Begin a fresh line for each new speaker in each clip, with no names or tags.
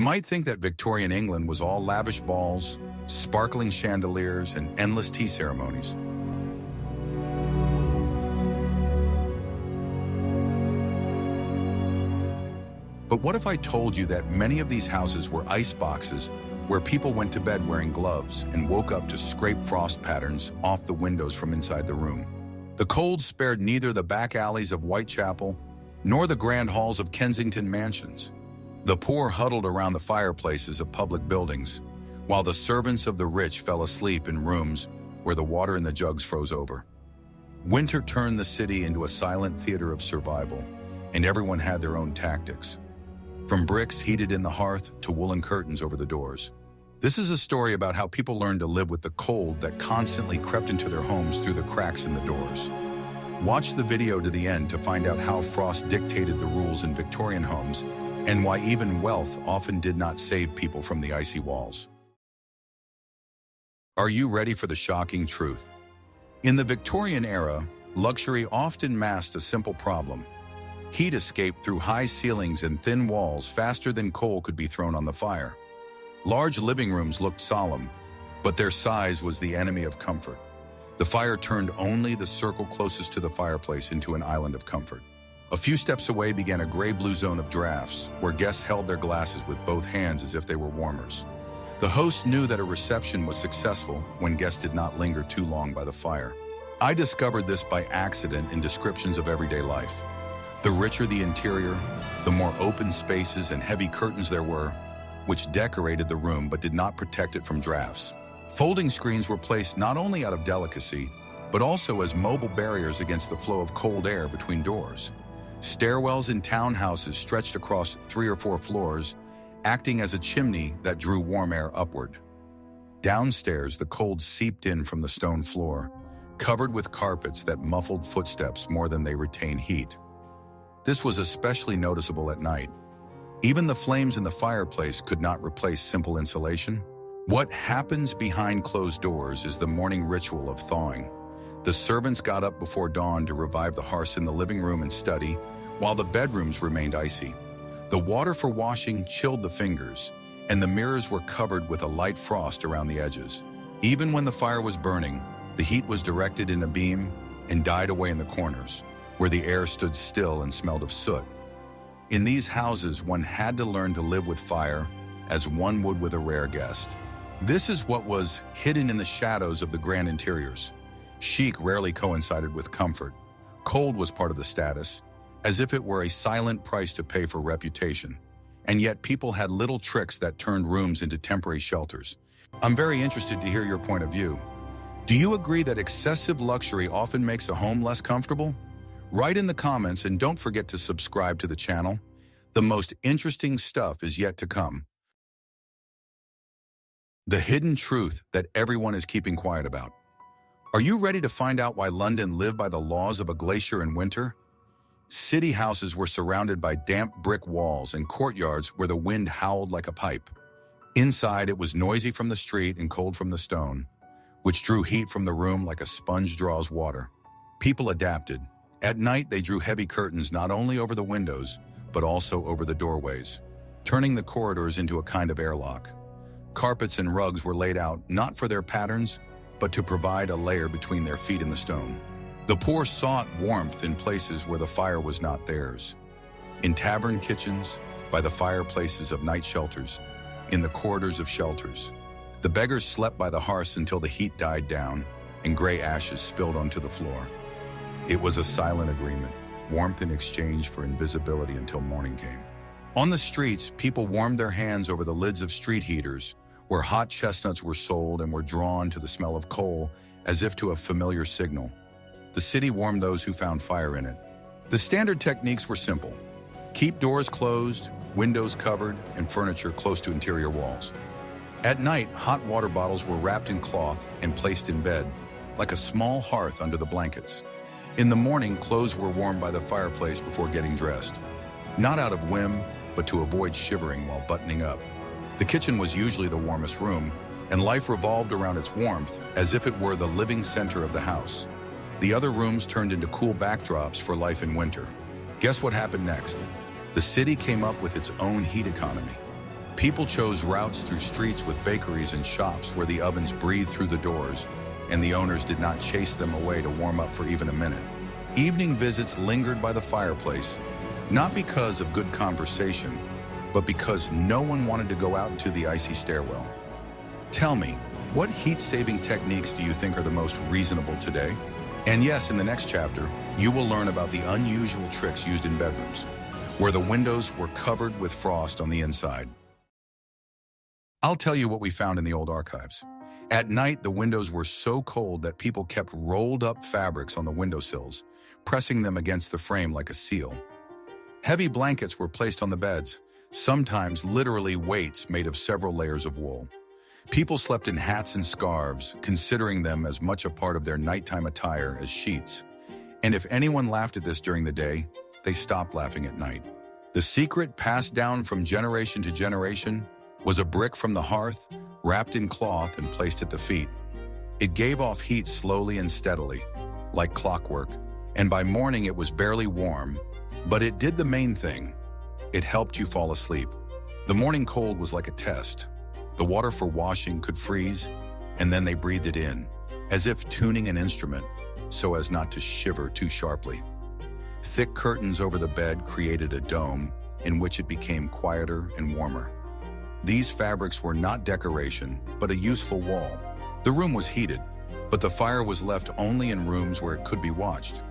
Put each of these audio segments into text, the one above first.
might think that Victorian England was all lavish balls, sparkling chandeliers, and endless tea ceremonies. But what if I told you that many of these houses were ice boxes where people went to bed wearing gloves and woke up to scrape frost patterns off the windows from inside the room? The cold spared neither the back alleys of Whitechapel nor the grand halls of Kensington mansions. The poor huddled around the fireplaces of public buildings, while the servants of the rich fell asleep in rooms where the water in the jugs froze over. Winter turned the city into a silent theater of survival, and everyone had their own tactics. From bricks heated in the hearth to woolen curtains over the doors. This is a story about how people learned to live with the cold that constantly crept into their homes through the cracks in the doors. Watch the video to the end to find out how frost dictated the rules in Victorian homes and why even wealth often did not save people from the icy walls. Are you ready for the shocking truth? In the Victorian era, luxury often masked a simple problem. Heat escaped through high ceilings and thin walls faster than coal could be thrown on the fire. Large living rooms looked solemn, but their size was the enemy of comfort. The fire turned only the circle closest to the fireplace into an island of comfort. A few steps away began a gray-blue zone of drafts, where guests held their glasses with both hands as if they were warmers. The host knew that a reception was successful when guests did not linger too long by the fire. I discovered this by accident in descriptions of everyday life. The richer the interior, the more open spaces and heavy curtains there were, which decorated the room but did not protect it from drafts. Folding screens were placed not only out of delicacy, but also as mobile barriers against the flow of cold air between doors. Stairwells in townhouses stretched across 3 or 4 floors, acting as a chimney that drew warm air upward. Downstairs, the cold seeped in from the stone floor, covered with carpets that muffled footsteps more than they retained heat. This was especially noticeable at night. Even the flames in the fireplace could not replace simple insulation. What happens behind closed doors is the morning ritual of thawing. The servants got up before dawn to revive the hearths in the living room and study, while the bedrooms remained icy. The water for washing chilled the fingers, and the mirrors were covered with a light frost around the edges. Even when the fire was burning, the heat was directed in a beam and died away in the corners, where the air stood still and smelled of soot. In these houses, one had to learn to live with fire as one would with a rare guest. This is what was hidden in the shadows of the grand interiors. Chic rarely coincided with comfort. Cold was part of the status, as if it were a silent price to pay for reputation. And yet people had little tricks that turned rooms into temporary shelters. I'm very interested to hear your point of view. Do you agree that excessive luxury often makes a home less comfortable? Write in the comments and don't forget to subscribe to the channel. The most interesting stuff is yet to come. The hidden truth that everyone is keeping quiet about. Are you ready to find out why London lived by the laws of a glacier in winter? City houses were surrounded by damp brick walls and courtyards where the wind howled like a pipe. Inside, it was noisy from the street and cold from the stone, which drew heat from the room like a sponge draws water. People adapted. At night, they drew heavy curtains not only over the windows, but also over the doorways, turning the corridors into a kind of airlock. Carpets and rugs were laid out not for their patterns, but to provide a layer between their feet and the stone. The poor sought warmth in places where the fire was not theirs. In tavern kitchens, by the fireplaces of night shelters, in the corridors of shelters. The beggars slept by the hearths until the heat died down and gray ashes spilled onto the floor. It was a silent agreement, warmth in exchange for invisibility until morning came. On the streets, people warmed their hands over the lids of street heaters, where hot chestnuts were sold and were drawn to the smell of coal as if to a familiar signal. The city warmed those who found fire in it. The standard techniques were simple. Keep doors closed, windows covered, and furniture close to interior walls. At night, hot water bottles were wrapped in cloth and placed in bed, like a small hearth under the blankets. In the morning, clothes were warmed by the fireplace before getting dressed, not out of whim, but to avoid shivering while buttoning up. The kitchen was usually the warmest room, and life revolved around its warmth as if it were the living center of the house. The other rooms turned into cool backdrops for life in winter. Guess what happened next? The city came up with its own heat economy. People chose routes through streets with bakeries and shops where the ovens breathed through the doors, and the owners did not chase them away to warm up for even a minute. Evening visits lingered by the fireplace, not because of good conversation, but because no one wanted to go out into the icy stairwell. Tell me, what heat-saving techniques do you think are the most reasonable today? And yes, in the next chapter, you will learn about the unusual tricks used in bedrooms, where the windows were covered with frost on the inside. I'll tell you what we found in the old archives. At night, the windows were so cold that people kept rolled up fabrics on the windowsills, pressing them against the frame like a seal. Heavy blankets were placed on the beds, sometimes literally weights made of several layers of wool. People slept in hats and scarves, considering them as much a part of their nighttime attire as sheets. And if anyone laughed at this during the day, they stopped laughing at night. The secret, passed down from generation to generation, was a brick from the hearth, wrapped in cloth and placed at the feet. It gave off heat slowly and steadily, like clockwork, and by morning it was barely warm, but it did the main thing. It helped you fall asleep. The morning cold was like a test. The water for washing could freeze, and then they breathed it in, as if tuning an instrument, so as not to shiver too sharply. Thick curtains over the bed created a dome in which it became quieter and warmer. These fabrics were not decoration, but a useful wall. The room was heated, but the fire was left only in rooms where it could be watched.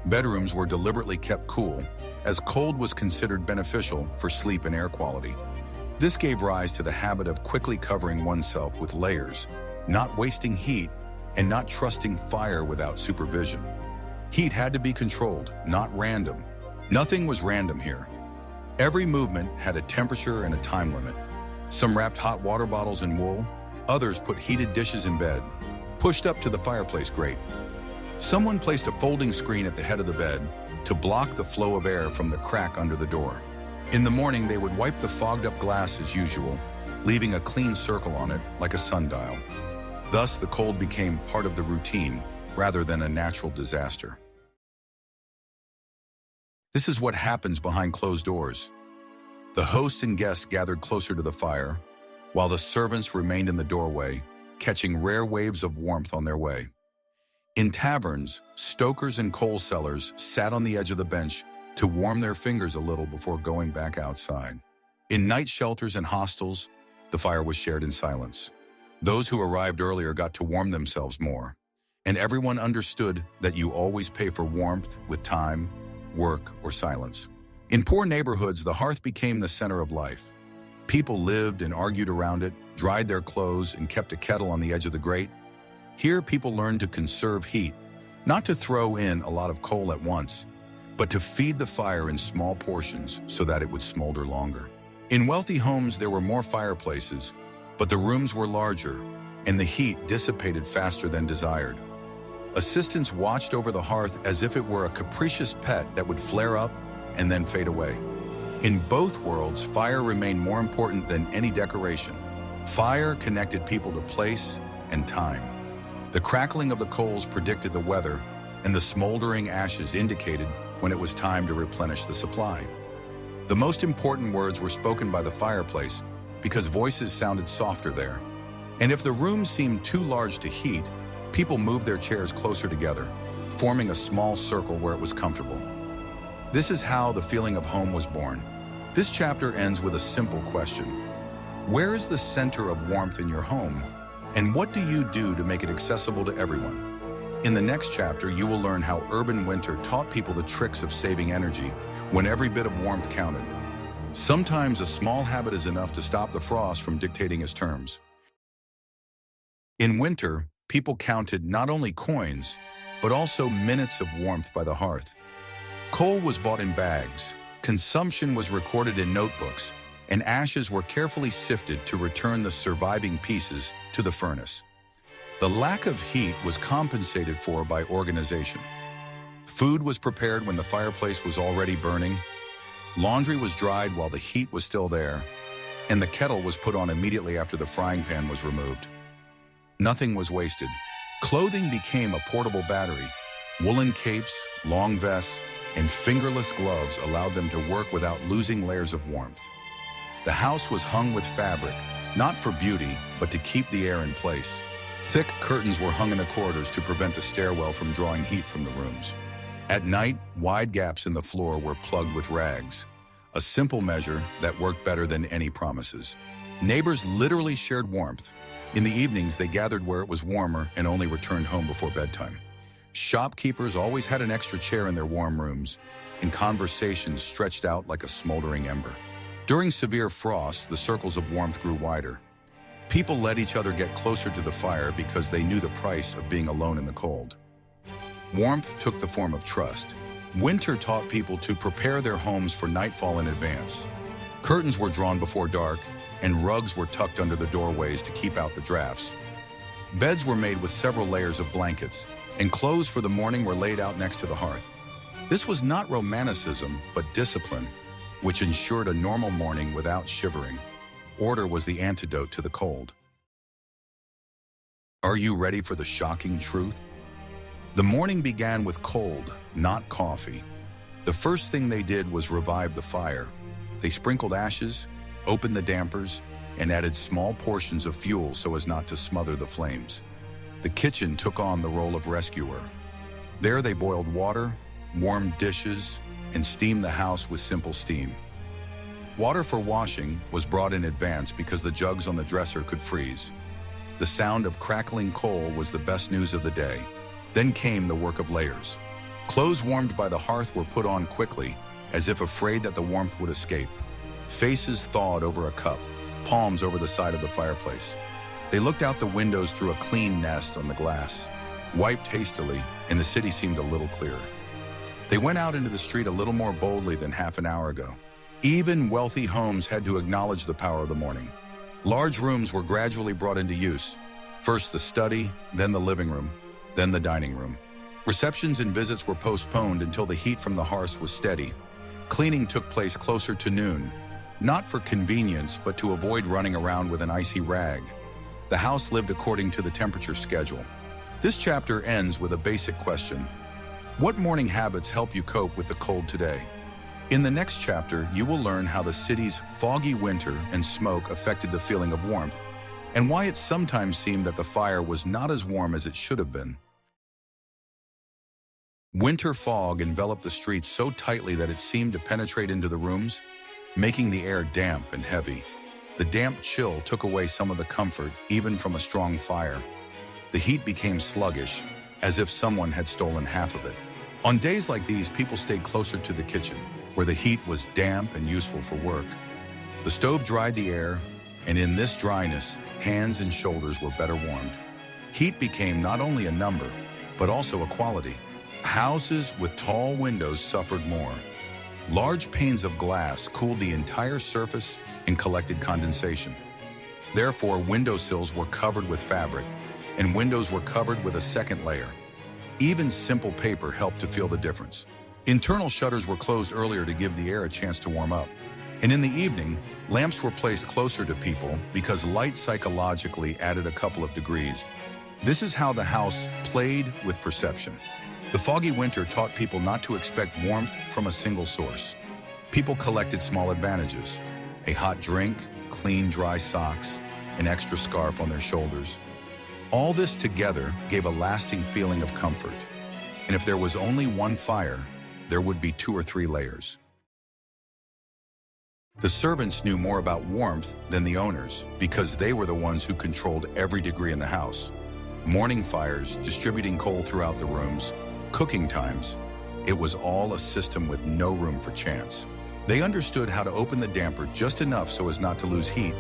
Bedrooms were deliberately kept cool, as cold was considered beneficial for sleep and air quality. This gave rise to the habit of quickly covering oneself with layers, not wasting heat, and not trusting fire without supervision. Heat had to be controlled, not random. Nothing was random here. Every movement had a temperature and a time limit. Some wrapped hot water bottles in wool, others put heated dishes in bed, pushed up to the fireplace grate. Someone placed a folding screen at the head of the bed to block the flow of air from the crack under the door. In the morning, they would wipe the fogged-up glass as usual, leaving a clean circle on it like a sundial. Thus, the cold became part of the routine rather than a natural disaster. This is what happens behind closed doors. The hosts and guests gathered closer to the fire, while the servants remained in the doorway, catching rare waves of warmth on their way. In taverns, stokers and coal sellers sat on the edge of the bench to warm their fingers a little before going back outside. In night shelters and hostels, the fire was shared in silence. Those who arrived earlier got to warm themselves more, and everyone understood that you always pay for warmth with time, work, or silence. In poor neighborhoods, the hearth became the center of life. People lived and argued around it, dried their clothes, and kept a kettle on the edge of the grate. Here, people learned to conserve heat, not to throw in a lot of coal at once, but to feed the fire in small portions so that it would smolder longer. In wealthy homes, there were more fireplaces, but the rooms were larger, and the heat dissipated faster than desired. Assistants watched over the hearth as if it were a capricious pet that would flare up and then fade away. In both worlds, fire remained more important than any decoration. Fire connected people to place and time. The crackling of the coals predicted the weather, and the smoldering ashes indicated when it was time to replenish the supply. The most important words were spoken by the fireplace because voices sounded softer there. And if the room seemed too large to heat, people moved their chairs closer together, forming a small circle where it was comfortable. This is how the feeling of home was born. This chapter ends with a simple question. Where is the center of warmth in your home? And what do you do to make it accessible to everyone? In the next chapter, you will learn how urban winter taught people the tricks of saving energy when every bit of warmth counted. Sometimes a small habit is enough to stop the frost from dictating its terms. In winter, people counted not only coins, but also minutes of warmth by the hearth. Coal was bought in bags, consumption was recorded in notebooks, and ashes were carefully sifted to return the surviving pieces to the furnace. The lack of heat was compensated for by organization. Food was prepared when the fireplace was already burning, laundry was dried while the heat was still there, and the kettle was put on immediately after the frying pan was removed. Nothing was wasted. Clothing became a portable battery. Woolen capes, long vests, and fingerless gloves allowed them to work without losing layers of warmth. The house was hung with fabric, not for beauty, but to keep the air in place. Thick curtains were hung in the corridors to prevent the stairwell from drawing heat from the rooms. At night, wide gaps in the floor were plugged with rags, a simple measure that worked better than any promises. Neighbors literally shared warmth. In the evenings, they gathered where it was warmer and only returned home before bedtime. Shopkeepers always had an extra chair in their warm rooms, and conversations stretched out like a smoldering ember. During severe frost, the circles of warmth grew wider. People let each other get closer to the fire because they knew the price of being alone in the cold. Warmth took the form of trust. Winter taught people to prepare their homes for nightfall in advance. Curtains were drawn before dark, and rugs were tucked under the doorways to keep out the drafts. Beds were made with several layers of blankets, and clothes for the morning were laid out next to the hearth. This was not romanticism, but discipline, which ensured a normal morning without shivering. Order was the antidote to the cold. Are you ready for the shocking truth? The morning began with cold, not coffee. The first thing they did was revive the fire. They sprinkled ashes, opened the dampers, and added small portions of fuel so as not to smother the flames. The kitchen took on the role of rescuer. There they boiled water, warmed dishes, and steamed the house with simple steam. Water for washing was brought in advance because the jugs on the dresser could freeze. The sound of crackling coal was the best news of the day. Then came the work of layers. Clothes warmed by the hearth were put on quickly, as if afraid that the warmth would escape. Faces thawed over a cup, palms over the side of the fireplace. They looked out the windows through a clean nest on the glass, wiped hastily, and the city seemed a little clearer. They went out into the street a little more boldly than half an hour ago. Even wealthy homes had to acknowledge the power of the morning. Large rooms were gradually brought into use. First the study, then the living room, then the dining room. Receptions and visits were postponed until the heat from the hearths was steady. Cleaning took place closer to noon, not for convenience, but to avoid running around with an icy rag. The house lived according to the temperature schedule. This chapter ends with a basic question. What morning habits help you cope with the cold today? In the next chapter, you will learn how the city's foggy winter and smoke affected the feeling of warmth, and why it sometimes seemed that the fire was not as warm as it should have been. Winter fog enveloped the streets so tightly that it seemed to penetrate into the rooms, making the air damp and heavy. The damp chill took away some of the comfort, even from a strong fire. The heat became sluggish, as if someone had stolen half of it. On days like these, people stayed closer to the kitchen, where the heat was damp and useful for work. The stove dried the air, and in this dryness, hands and shoulders were better warmed. Heat became not only a number, but also a quality. Houses with tall windows suffered more. Large panes of glass cooled the entire surface and collected condensation. Therefore, windowsills were covered with fabric, and windows were covered with a second layer. Even simple paper helped to feel the difference. Internal shutters were closed earlier to give the air a chance to warm up. And in the evening, lamps were placed closer to people because light psychologically added a couple of degrees. This is how the house played with perception. The foggy winter taught people not to expect warmth from a single source. People collected small advantages: a hot drink, clean, dry socks, an extra scarf on their shoulders. All this together gave a lasting feeling of comfort. And if there was only one fire, there would be 2 or 3 layers. The servants knew more about warmth than the owners because they were the ones who controlled every degree in the house. Morning fires, distributing coal throughout the rooms, cooking times. It was all a system with no room for chance. They understood how to open the damper just enough so as not to lose heat,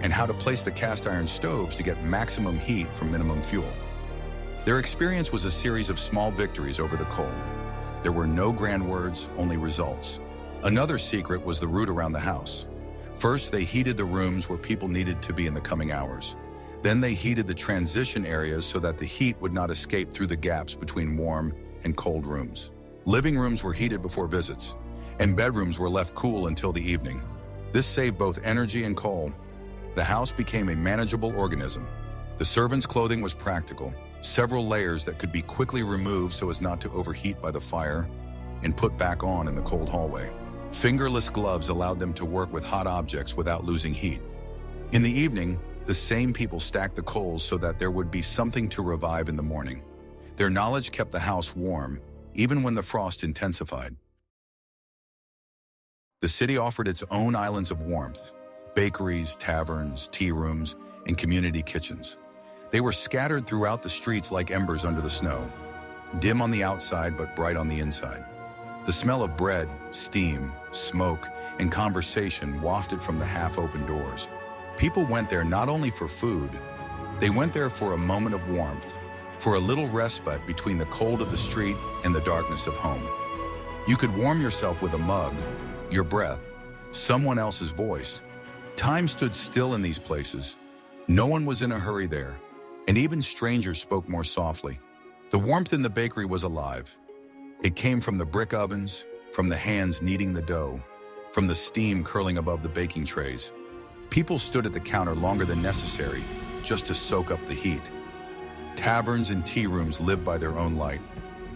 and how to place the cast iron stoves to get maximum heat from minimum fuel. Their experience was a series of small victories over the cold. There were no grand words, only results. Another secret was the route around the house. First, they heated the rooms where people needed to be in the coming hours. Then they heated the transition areas so that the heat would not escape through the gaps between warm and cold rooms. Living rooms were heated before visits, and bedrooms were left cool until the evening. This saved both energy and coal. The house became a manageable organism. The servants' clothing was practical, several layers that could be quickly removed so as not to overheat by the fire and put back on in the cold hallway. Fingerless gloves allowed them to work with hot objects without losing heat. In the evening, the same people stacked the coals so that there would be something to revive in the morning. Their knowledge kept the house warm, even when the frost intensified. The city offered its own islands of warmth: bakeries, taverns, tea rooms, and community kitchens. They were scattered throughout the streets like embers under the snow, dim on the outside but bright on the inside. The smell of bread, steam, smoke, and conversation wafted from the half-open doors. People went there not only for food, they went there for a moment of warmth, for a little respite between the cold of the street and the darkness of home. You could warm yourself with a mug, your breath, someone else's voice. Time stood still in these places. No one was in a hurry there, and even strangers spoke more softly. The warmth in the bakery was alive. It came from the brick ovens, from the hands kneading the dough, from the steam curling above the baking trays. People stood at the counter longer than necessary just to soak up the heat. Taverns and tea rooms lived by their own light.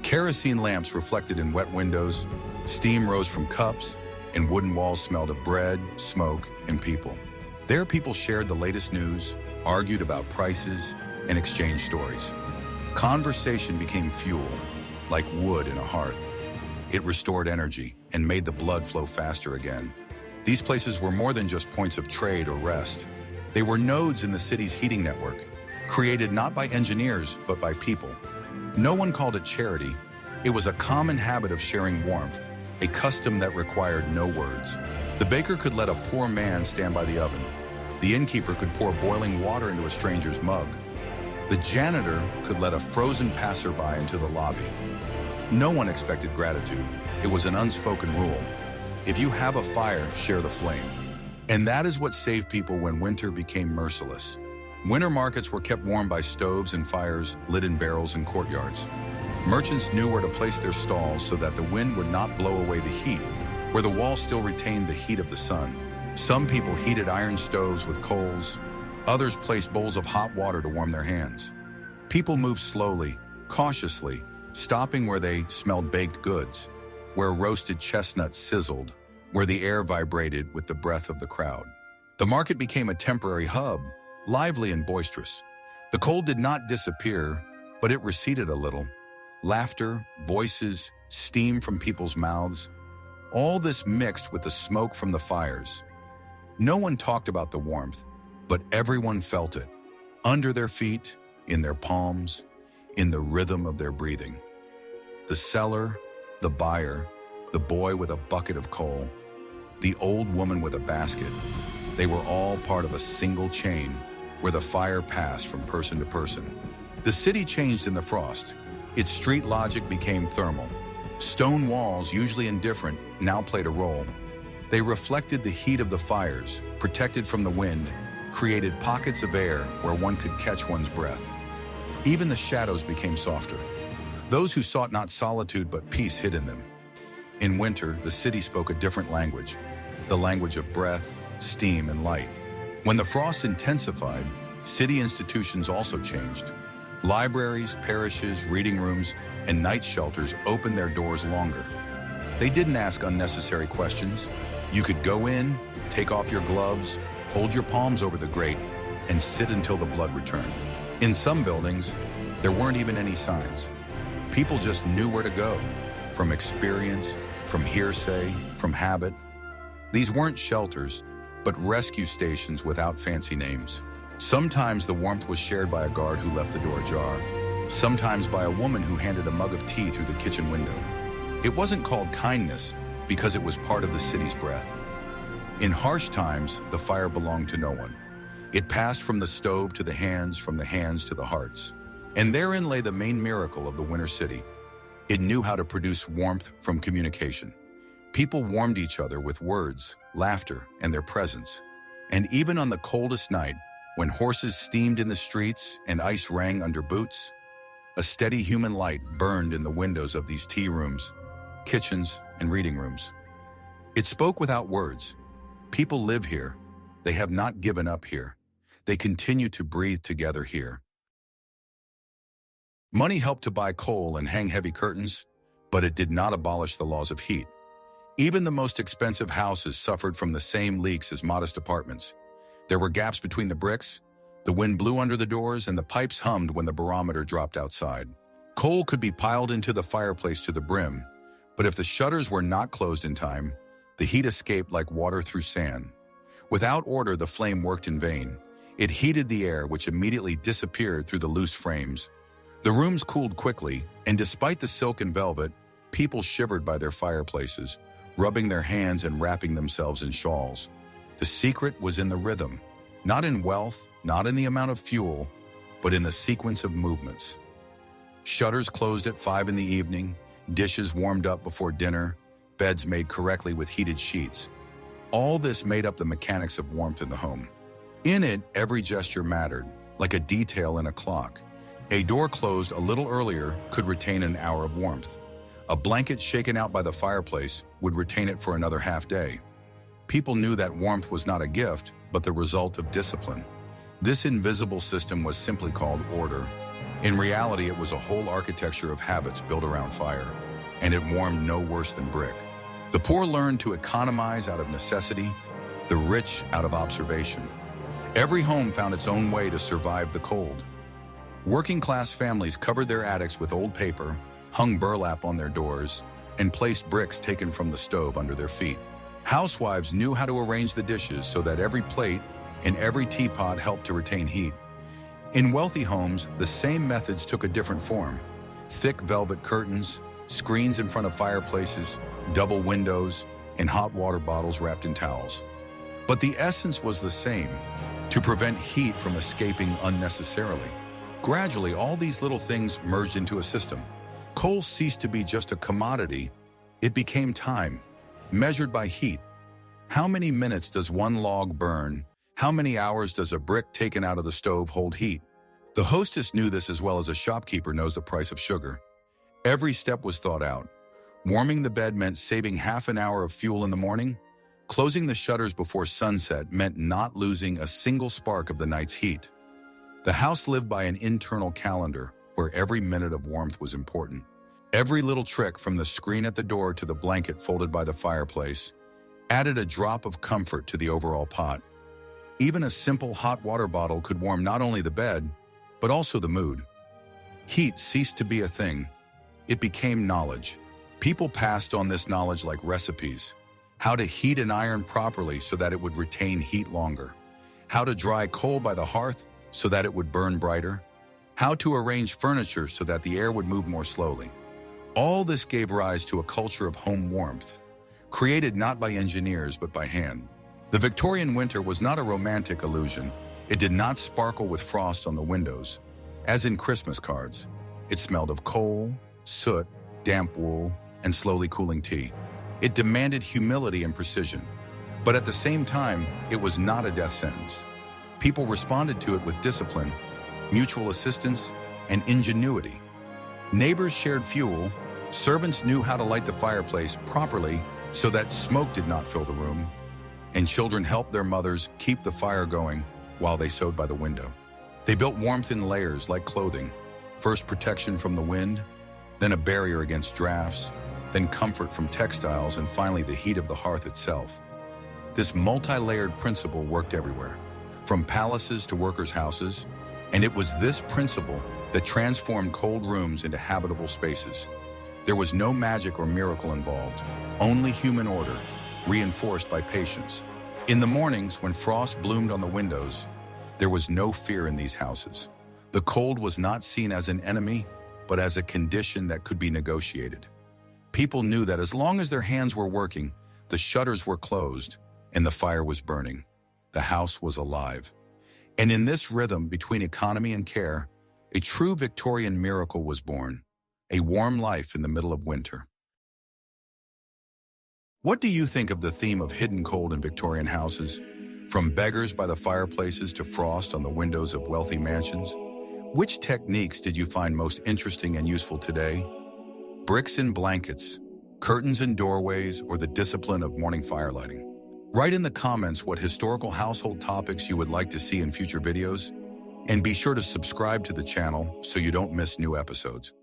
Kerosene lamps reflected in wet windows, steam rose from cups, and wooden walls smelled of bread, smoke, and people. There people shared the latest news, argued about prices, and exchanged stories. Conversation became fuel, like wood in a hearth. It restored energy and made the blood flow faster again. These places were more than just points of trade or rest. They were nodes in the city's heating network, created not by engineers, but by people. No one called it charity. It was a common habit of sharing warmth, a custom that required no words. The baker could let a poor man stand by the oven. The innkeeper could pour boiling water into a stranger's mug. The janitor could let a frozen passerby into the lobby. No one expected gratitude. It was an unspoken rule. If you have a fire, share the flame. And that is what saved people when winter became merciless. Winter markets were kept warm by stoves and fires lit in barrels and courtyards. Merchants knew where to place their stalls so that the wind would not blow away the heat, where the walls still retained the heat of the sun. Some people heated iron stoves with coals. Others placed bowls of hot water to warm their hands. People moved slowly, cautiously, stopping where they smelled baked goods, where roasted chestnuts sizzled, where the air vibrated with the breath of the crowd. The market became a temporary hub, lively and boisterous. The cold did not disappear, but it receded a little. Laughter, voices, steam from people's mouths, all this mixed with the smoke from the fires. No one talked about the warmth, but everyone felt it, under their feet, in their palms, in the rhythm of their breathing. The seller, the buyer, the boy with a bucket of coal, the old woman with a basket, they were all part of a single chain where the fire passed from person to person. The city changed in the frost. Its street logic became thermal. Stone walls, usually indifferent, now played a role. They reflected the heat of the fires, protected from the wind, created pockets of air where one could catch one's breath. Even the shadows became softer. Those who sought not solitude but peace hid in them. In winter, the city spoke a different language, the language of breath, steam, and light. When the frost intensified, city institutions also changed. Libraries, parishes, reading rooms, and night shelters opened their doors longer. They didn't ask unnecessary questions. You could go in, take off your gloves, hold your palms over the grate, and sit until the blood returned. In some buildings, there weren't even any signs. People just knew where to go, from experience, from hearsay, from habit. These weren't shelters, but rescue stations without fancy names. Sometimes the warmth was shared by a guard who left the door ajar, sometimes by a woman who handed a mug of tea through the kitchen window. It wasn't called kindness because it was part of the city's breath. In harsh times, the fire belonged to no one. It passed from the stove to the hands, from the hands to the hearts. And therein lay the main miracle of the winter city. It knew how to produce warmth from communication. People warmed each other with words, laughter, and their presence. And even on the coldest night, when horses steamed in the streets and ice rang under boots, a steady human light burned in the windows of these tea rooms, kitchens, and reading rooms. It spoke without words. People live here. They have not given up here. They continue to breathe together here. Money helped to buy coal and hang heavy curtains, but it did not abolish the laws of heat. Even the most expensive houses suffered from the same leaks as modest apartments. There were gaps between the bricks, the wind blew under the doors, and the pipes hummed when the barometer dropped outside. Coal could be piled into the fireplace to the brim, but if the shutters were not closed in time, the heat escaped like water through sand. Without order, the flame worked in vain. It heated the air, which immediately disappeared through the loose frames. The rooms cooled quickly, and despite the silk and velvet, people shivered by their fireplaces, rubbing their hands and wrapping themselves in shawls. The secret was in the rhythm, not in wealth, not in the amount of fuel, but in the sequence of movements. Shutters closed at 5 in the evening, dishes warmed up before dinner, beds made correctly with heated sheets. All this made up the mechanics of warmth in the home. In it, every gesture mattered, like a detail in a clock. A door closed a little earlier could retain an hour of warmth. A blanket shaken out by the fireplace would retain it for another half day. People knew that warmth was not a gift, but the result of discipline. This invisible system was simply called order. In reality, it was a whole architecture of habits built around fire, and it warmed no worse than brick. The poor learned to economize out of necessity, the rich out of observation. Every home found its own way to survive the cold. Working-class families covered their attics with old paper, hung burlap on their doors, and placed bricks taken from the stove under their feet. Housewives knew how to arrange the dishes so that every plate and every teapot helped to retain heat. In wealthy homes, the same methods took a different form. Thick velvet curtains, screens in front of fireplaces, double windows, and hot water bottles wrapped in towels. But the essence was the same, to prevent heat from escaping unnecessarily. Gradually, all these little things merged into a system. Coal ceased to be just a commodity. It became time, measured by heat. How many minutes does one log burn? How many hours does a brick taken out of the stove hold heat? The hostess knew this as well as a shopkeeper knows the price of sugar. Every step was thought out. Warming the bed meant saving half an hour of fuel in the morning. Closing the shutters before sunset meant not losing a single spark of the night's heat. The house lived by an internal calendar where every minute of warmth was important. Every little trick, from the screen at the door to the blanket folded by the fireplace, added a drop of comfort to the overall pot. Even a simple hot water bottle could warm not only the bed, but also the mood. Heat ceased to be a thing. It became knowledge. People passed on this knowledge like recipes. How to heat an iron properly so that it would retain heat longer. How to dry coal by the hearth so that it would burn brighter. How to arrange furniture so that the air would move more slowly. All this gave rise to a culture of home warmth, created not by engineers but by hand. The Victorian winter was not a romantic illusion. It did not sparkle with frost on the windows. As in Christmas cards, it smelled of coal, soot, damp wool, and slowly cooling tea. It demanded humility and precision, but at the same time, it was not a death sentence. People responded to it with discipline, mutual assistance, and ingenuity. Neighbors shared fuel, servants knew how to light the fireplace properly so that smoke did not fill the room, and children helped their mothers keep the fire going while they sewed by the window. They built warmth in layers like clothing, first protection from the wind, then a barrier against drafts, then comfort from textiles, and finally the heat of the hearth itself. This multi-layered principle worked everywhere, from palaces to workers' houses, and it was this principle that transformed cold rooms into habitable spaces. There was no magic or miracle involved, only human order, reinforced by patience. In the mornings, when frost bloomed on the windows, there was no fear in these houses. The cold was not seen as an enemy, but as a condition that could be negotiated. People knew that as long as their hands were working, the shutters were closed, and the fire was burning. The house was alive. And in this rhythm between economy and care, a true Victorian miracle was born, a warm life in the middle of winter. What do you think of the theme of hidden cold in Victorian houses? From beggars by the fireplaces to frost on the windows of wealthy mansions? Which techniques did you find most interesting and useful today? Bricks and blankets, curtains and doorways, or the discipline of morning firelighting? Write in the comments what historical household topics you would like to see in future videos, and be sure to subscribe to the channel so you don't miss new episodes.